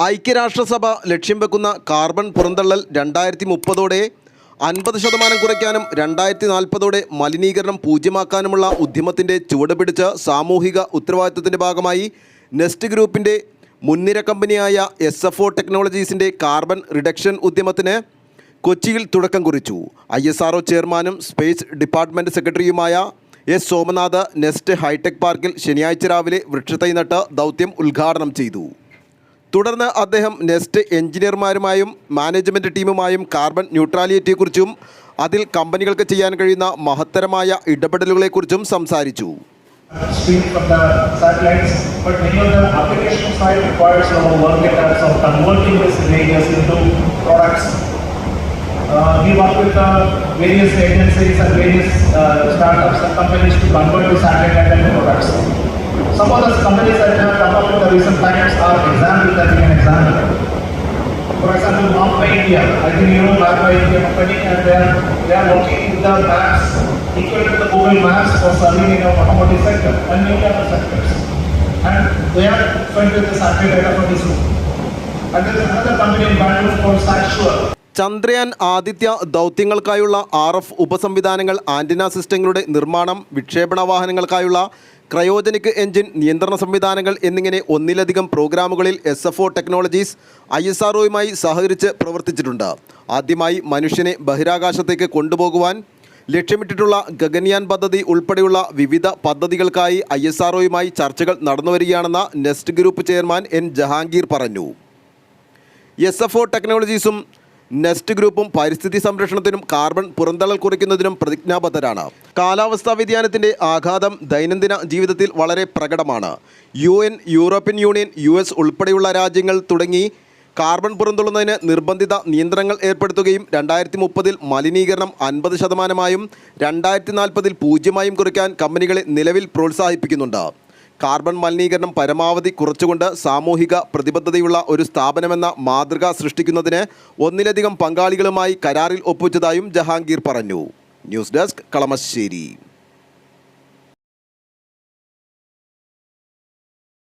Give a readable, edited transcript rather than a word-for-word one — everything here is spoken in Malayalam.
ഐക്യരാഷ്ട്രസഭ ലക്ഷ്യം വെക്കുന്ന കാർബൺ പുറന്തള്ളൽ 2030ഓടെ 50% കുറയ്ക്കാനും 2040ഓടെ മലിനീകരണം പൂജ്യമാക്കാനുമുള്ള ഉദ്യമത്തിൻ്റെ ചുവടുപിടിച്ച് സാമൂഹിക ഉത്തരവാദിത്തത്തിൻ്റെ ഭാഗമായി നെസ്റ്റ് ഗ്രൂപ്പിൻ്റെ മുൻനിര കമ്പനിയായ SFO ടെക്നോളജീസിൻ്റെ കാർബൺ റിഡക്ഷൻ ഉദ്യമത്തിന് കൊച്ചിയിൽ തുടക്കം കുറിച്ചു. ISRO ചെയർമാനും സ്പേസ് ഡിപ്പാർട്ട്മെൻറ്റ് സെക്രട്ടറിയുമായ S. സോമനാഥ് നെസ്റ്റ് ഹൈടെക് പാർക്കിൽ ശനിയാഴ്ച രാവിലെ വൃക്ഷത്തൈ നട്ട് ദൗത്യം ഉദ്ഘാടനം ചെയ്തു. തുടർന്ന് അദ്ദേഹം നെസ്റ്റ് എഞ്ചിനീയർമാരുമായും മാനേജ്മെൻറ്റ് ടീമുമായും കാർബൺ ന്യൂട്രാലിറ്റിയെക്കുറിച്ചും അതിൽ കമ്പനികൾക്ക് ചെയ്യാൻ കഴിയുന്ന മഹത്തരമായ ഇടപെടലുകളെക്കുറിച്ചും സംസാരിച്ചു. We work with various agencies and various startups and companies to convert to satellite and products. Some of the companies that have come up in the recent times are examples that we can examine. For example, Map by India. I think you know Map by India company, and they are working with the maps equal to the Google Maps for serving in the automotive sector and many other sectors. And they are trying to the satellite data for this room. And there is another company in Bangalore called Satshure. Chandrayaan Aditya ദൗത്യങ്ങൾക്കായുള്ള RF ഉപസംവിധാനങ്ങൾ, ആൻറ്റിന സിസ്റ്റങ്ങളുടെ നിർമ്മാണം, വിക്ഷേപണ വാഹനങ്ങൾക്കായുള്ള ക്രയോജനിക് എഞ്ചിൻ നിയന്ത്രണ സംവിധാനങ്ങൾ എന്നിങ്ങനെ ഒന്നിലധികം പ്രോഗ്രാമുകളിൽ SFO ടെക്നോളജീസ് ISROയുമായി സഹകരിച്ച് പ്രവർത്തിച്ചിട്ടുണ്ട്. ആദ്യമായി മനുഷ്യനെ ബഹിരാകാശത്തേക്ക് കൊണ്ടുപോകുവാൻ ലക്ഷ്യമിട്ടിട്ടുള്ള ഗഗൻയാൻ പദ്ധതി ഉൾപ്പെടെയുള്ള വിവിധ പദ്ധതികൾക്കായി ISROയുമായി ചർച്ചകൾ നടന്നുവരികയാണെന്ന് Nest group chairman N. Jahangir പറഞ്ഞു. SFO ടെക്നോളജീസും നെസ്റ്റ് ഗ്രൂപ്പും പരിസ്ഥിതി സംരക്ഷണത്തിനും കാർബൺ പുറന്തള്ളൽ കുറയ്ക്കുന്നതിനും പ്രതിജ്ഞാബദ്ധരാണ്. കാലാവസ്ഥാ വ്യതിയാനത്തിൻ്റെ ആഘാതം ദൈനംദിന ജീവിതത്തിൽ വളരെ പ്രകടമാണ്. UN, യൂറോപ്യൻ യൂണിയൻ, US ഉൾപ്പെടെയുള്ള രാജ്യങ്ങൾ തുടങ്ങി കാർബൺ പുറന്തള്ളുന്നതിന് നിർബന്ധിത നിയന്ത്രണങ്ങൾ ഏർപ്പെടുത്തുകയും 2030 മലിനീകരണം 50%-ആയും 2040 0%-ആയും കുറയ്ക്കാൻ കമ്പനികളെ നിലവിൽ പ്രോത്സാഹിപ്പിക്കുന്നുണ്ട്. കാർബൺ മലിനീകരണം പരമാവധി കുറച്ചുകൊണ്ട് സാമൂഹിക പ്രതിബദ്ധതയുള്ള ഒരു സ്ഥാപനമെന്ന മാതൃക സൃഷ്ടിക്കുന്നതിന് ഒന്നിലധികം പങ്കാളികളുമായി കരാറിൽ ഒപ്പുവെച്ചതായും ജഹാംഗീർ പറഞ്ഞു. News desk, Kalamassery.